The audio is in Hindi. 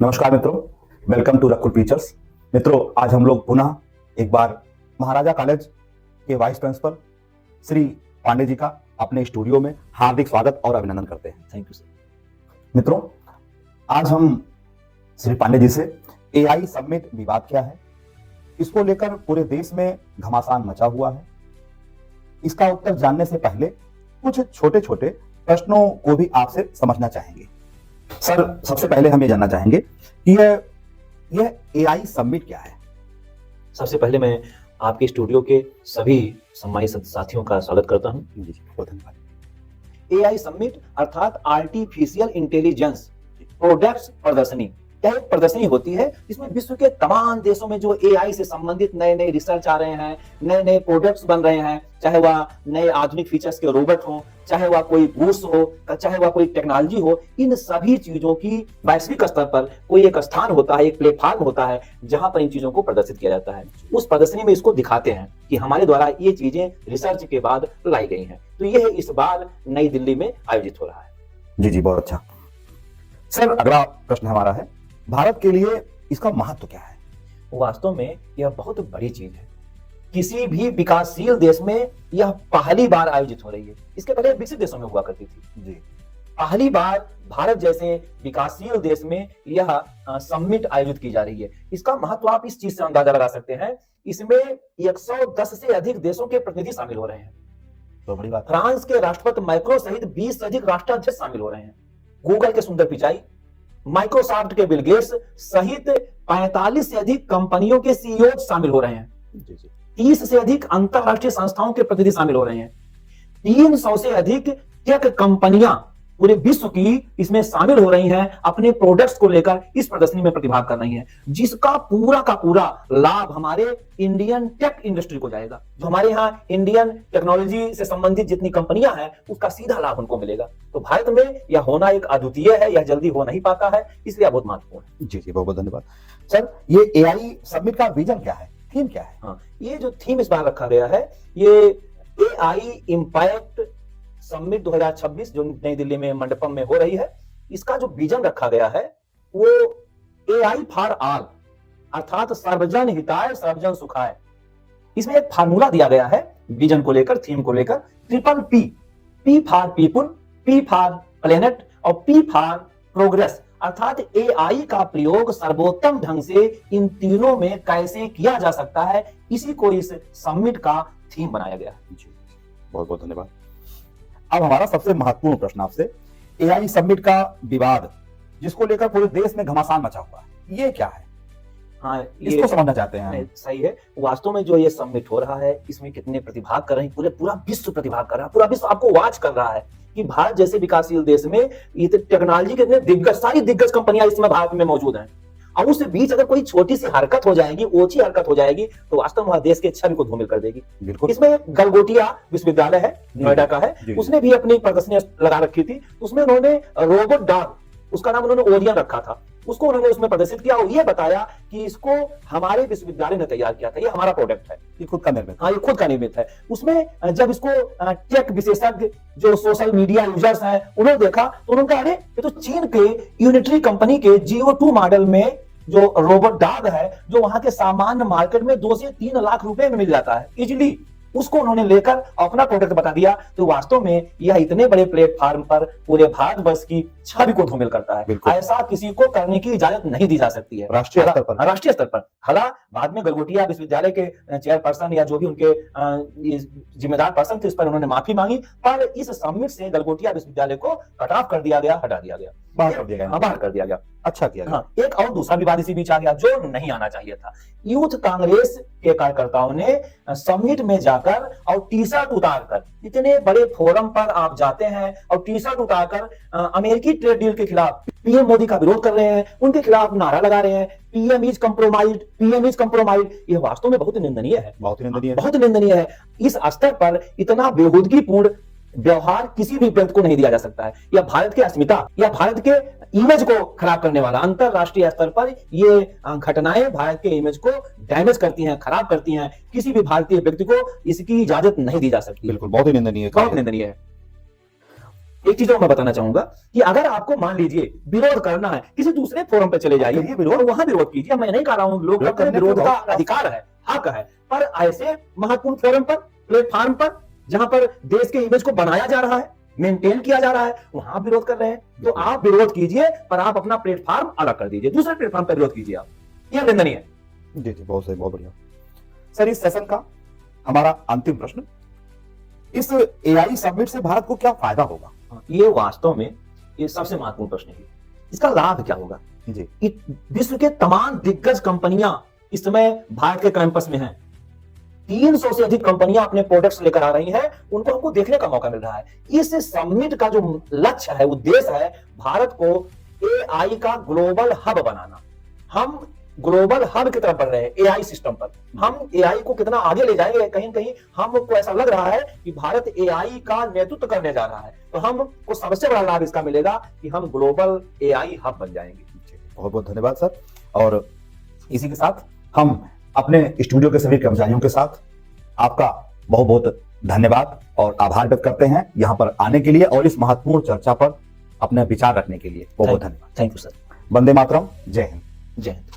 नमस्कार मित्रों, वेलकम टू रकुल टीचर्स। मित्रों, आज हम लोग पुनः एक बार महाराजा कॉलेज के वाइस प्रिंसिपल श्री पांडे जी का अपने स्टूडियो में हार्दिक स्वागत और अभिनंदन करते हैं। Thank you sir. मित्रों, आज हम श्री पांडे जी से एआई समिट विवाद क्या है, इसको लेकर पूरे देश में घमासान मचा हुआ है, इसका उत्तर जानने से पहले कुछ छोटे छोटे प्रश्नों को भी आपसे समझना चाहेंगे। सर, सबसे पहले हम ये जानना चाहेंगे कि यह एआई समिट क्या है। सबसे पहले मैं आपके स्टूडियो के सभी सम्मानित साथियों का स्वागत करता हूं। जी, बहुत धन्यवाद। एआई समिट अर्थात आर्टिफिशियल इंटेलिजेंस प्रोडक्ट्स प्रदर्शनी, यह एक प्रदर्शनी होती है जिसमें विश्व के तमाम देशों में जो एआई से संबंधित नए नए रिसर्च आ रहे हैं, नए नए प्रोडक्ट्स बन रहे हैं, चाहे वह नए आधुनिक फीचर्स के रोबोट हो, चाहे वह कोई बूट्स हो, चाहे वह कोई टेक्नोलॉजी हो, इन सभी चीजों की वैश्विक स्तर पर कोई एक स्थान होता है, एक प्लेटफॉर्म होता है जहां पर इन चीजों को प्रदर्शित किया जाता है। उस प्रदर्शनी में इसको दिखाते हैं कि हमारे द्वारा ये चीजें रिसर्च के बाद लाई गई हैं। तो यह इस बार नई दिल्ली में आयोजित हो रहा है। जी, बहुत अच्छा। सर, अगला प्रश्न हमारा है, भारत के लिए इसका महत्व क्या है। वास्तव में यह बहुत बड़ी चीज है। किसी भी विकासशील देश में यह पहली बार आयोजित हो रही है। इसके पहले विकसित देशों में हुआ करती थी। जी, पहली बार भारत जैसे विकासशील देश में यह समिट आयोजित की जा रही है। इसका महत्व आप इस चीज से अंदाजा लगा सकते हैं, इसमें 110 से अधिक देशों के प्रतिनिधि शामिल हो रहे हैं। तो बड़ी बात। फ्रांस के राष्ट्रपति मैक्रो सहित 20 से अधिक राष्ट्राध्यक्ष शामिल हो रहे हैं। गूगल के सुंदर पिचाई, माइक्रोसॉफ्ट के बिल गेट्स सहित 45 से अधिक कंपनियों के सीईओ शामिल हो रहे हैं। 30 से अधिक अंतरराष्ट्रीय संस्थाओं के प्रतिनिधि शामिल हो रहे हैं। 300 से अधिक टेक कंपनियां पूरे विश्व की इसमें शामिल हो रही हैं, अपने प्रोडक्ट्स को लेकर इस प्रदर्शनी में प्रतिभाग कर रही हैं, जिसका पूरा का पूरा लाभ हमारे इंडियन टेक इंडस्ट्री को जाएगा। जो हमारे यहाँ इंडियन टेक्नोलॉजी से संबंधित जितनी कंपनियां हैं, उसका सीधा लाभ उनको मिलेगा। तो भारत में यह होना एक अद्वितीय है, यह जल्दी हो नहीं पाता है, इसलिए बहुत महत्वपूर्ण है। जी, बहुत बहुत धन्यवाद। सर, ये एआई समिट का विजन क्या है, थीम क्या है। हाँ, ये जो थीम इस बार रखा गया है, ये एआई इम्पैक्ट समिट 2026 जो नई दिल्ली में मंडपम में हो रही है, इसका जो विजन रखा गया है वो एआई फॉर ऑल अर्थात सर्वजन हिताय सर्वजन सुखाय। इसमें एक फार्मूला दिया गया है विजन को लेकर, थीम को लेकर, triple P. P for people, P for planet और पी फॉर प्रोग्रेस। अर्थात एआई का प्रयोग सर्वोत्तम ढंग से इन तीनों में कैसे किया जा सकता है, इसी को इस समिट का थीम बनाया गया है। जी, बहुत बहुत धन्यवाद। अब हमारा सबसे महत्वपूर्ण प्रश्न आपसे, एआई समिट का विवाद जिसको लेकर पूरे देश में घमासान मचा हुआ है, ये क्या है। हाँ, इसको समझना चाहते हैं। सही है। वास्तव में जो ये समिट हो रहा है, इसमें कितने प्रतिभाग कर रहे हैं, पूरा विश्व प्रतिभाग कर रहा है, पूरा विश्व आपको वॉच कर रहा है कि भारत जैसे विकासशील देश में ये टेक्नोलॉजी के इतने सारी दिग्गज कंपनियां इसमें भारत में मौजूद हैं, और उसके बीच अगर कोई छोटी सी हरकत हो जाएगी, ओछी हरकत हो जाएगी, तो वास्तव में देश के छवि को धूमिल कर देगी। बिल्कुल। इसमें गलगोटिया विश्वविद्यालय है, नोएडा का है, उसने भी अपनी प्रदर्शनी लगा रखी थी। उसमें उन्होंने रोबोट डॉग, उसका नाम उन्होंने ओरियन रखा था, उसको उन्होंने उसमें प्रदर्शित किया और ये बताया कि इसको हमारे विश्वविद्यालय ने तैयार किया था, ये हमारा प्रोडक्ट है, ये खुद का निर्मित। हाँ, ये खुद का निर्मित है। उसमें जब इसको टेक विशेषज्ञ जो सोशल मीडिया यूजर्स हैं उन्होंने देखा, तो उन्होंने कहा, अरे ये तो चीन के यूनिटरी कंपनी के GO2 मॉडल में जो रोबोट डॉग है, जो वहां के सामान्य मार्केट में 2 से 3 लाख रुपए में मिल जाता है इजिली, उसको उन्होंने लेकर अपना प्रोडक्ट बता दिया। तो वास्तव में यह इतने बड़े प्लेटफॉर्म पर पूरे भारतवर्ष की छवि को धूमिल करता है। ऐसा किसी को करने की इजाजत नहीं दी जा सकती है राष्ट्रीय स्तर पर। हालांकि बाद में गलगोटिया विश्वविद्यालय के चेयरपर्सन या जो भी उनके जिम्मेदार पर्सन थे, उस पर उन्होंने माफी मांगी, पर इस समिट से गलगोटिया विश्वविद्यालय को कट ऑफ कर दिया गया, हटा दिया गया, बाहर कर दिया गया। अच्छा किया। हाँ, एक और दूसरा विवाद इसी बीच आ गया जो नहीं आना चाहिए था। यूथ कांग्रेस के कार्यकर्ताओं ने समिट में जाकर और टी शर्ट उतारकर, इतने बड़े फोरम पर आप जाते हैं और टी शर्ट उतारकर अमेरिकी ट्रेड डील के खिलाफ पीएम मोदी का विरोध कर रहे हैं, उनके खिलाफ नारा लगा रहे हैं, PM is compromised, PM is compromised. ये वास्तव में बहुत निंदनीय है, बहुत निंदनीय है। इस स्तर पर इतना बेहूदगीपूर्ण व्यवहार किसी भी व्यक्ति को नहीं दिया जा सकता है। यह भारत की अस्मिता या भारत के इमेज को खराब करने वाला, अंतरराष्ट्रीय स्तर पर ये घटनाएं भारत के इमेज को डैमेज करती हैं, खराब करती हैं। किसी भी भारतीय व्यक्ति को इसकी इजाजत नहीं दी जा सकती। बिल्कुल, बहुत ही निंदनीय है। एक चीज और मैं बताना चाहूंगा कि अगर आपको मान लीजिए विरोध करना है, किसी दूसरे फोरम पे चले जाइए और वहां विरोध कीजिए। मैं नहीं कह रहा हूं, लोग करते हैं, विरोध का अधिकार है, हक है, पर ऐसे महत्वपूर्ण फोरम पर, प्लेटफॉर्म पर, जहां पर देश के इमेज को बनाया जा रहा है, मेंटेन किया जा रहा है, वहां विरोध कर रहे हैं। तो आप विरोध कीजिए, पर आप अपना प्लेटफॉर्म अलग कर दीजिए, दूसरे प्लेटफॉर्म पर विरोध कीजिए। आप यह निंदनीय है। जी जी, बहुत सही, बहुत बढ़िया सर। इस सेशन का हमारा अंतिम प्रश्न, इस एआई समिट से भारत को क्या फायदा होगा? ये वास्तव में ये सबसे महत्वपूर्ण प्रश्न है। इसका लाभ क्या होगा जी, विश्व के तमाम दिग्गज कंपनियां इस समय भारत के कैंपस में हैं। 300 से अधिक कंपनियां अपने प्रोडक्ट्स लेकर आ रही हैं, उनको हमको देखने का मौका मिल रहा है। इस समिट का जो लक्ष्य है, उद्देश्य है, भारत को एआई का ग्लोबल हब बनाना। हम ग्लोबल हब की तरफ बढ़ रहे हैं एआई सिस्टम पर। हम एआई को कितना आगे ले जाएंगे, कहीं कहीं हमको ऐसा लग रहा है कि भारत एआई का नेतृत्व करने जा रहा है। तो हमको सबसे बड़ा लाभ इसका मिलेगा कि हम ग्लोबल एआई हब बन जाएंगे। बहुत बहुत धन्यवाद सर। और इसी के साथ हम अपने स्टूडियो के सभी कर्मचारियों के साथ आपका बहुत बहुत धन्यवाद और आभार व्यक्त करते हैं यहाँ पर आने के लिए और इस महत्वपूर्ण चर्चा पर अपने विचार रखने के लिए। बहुत बहुत धन्यवाद। Thank you sir. वंदे मातरम। जय हिंद। जय हिंद।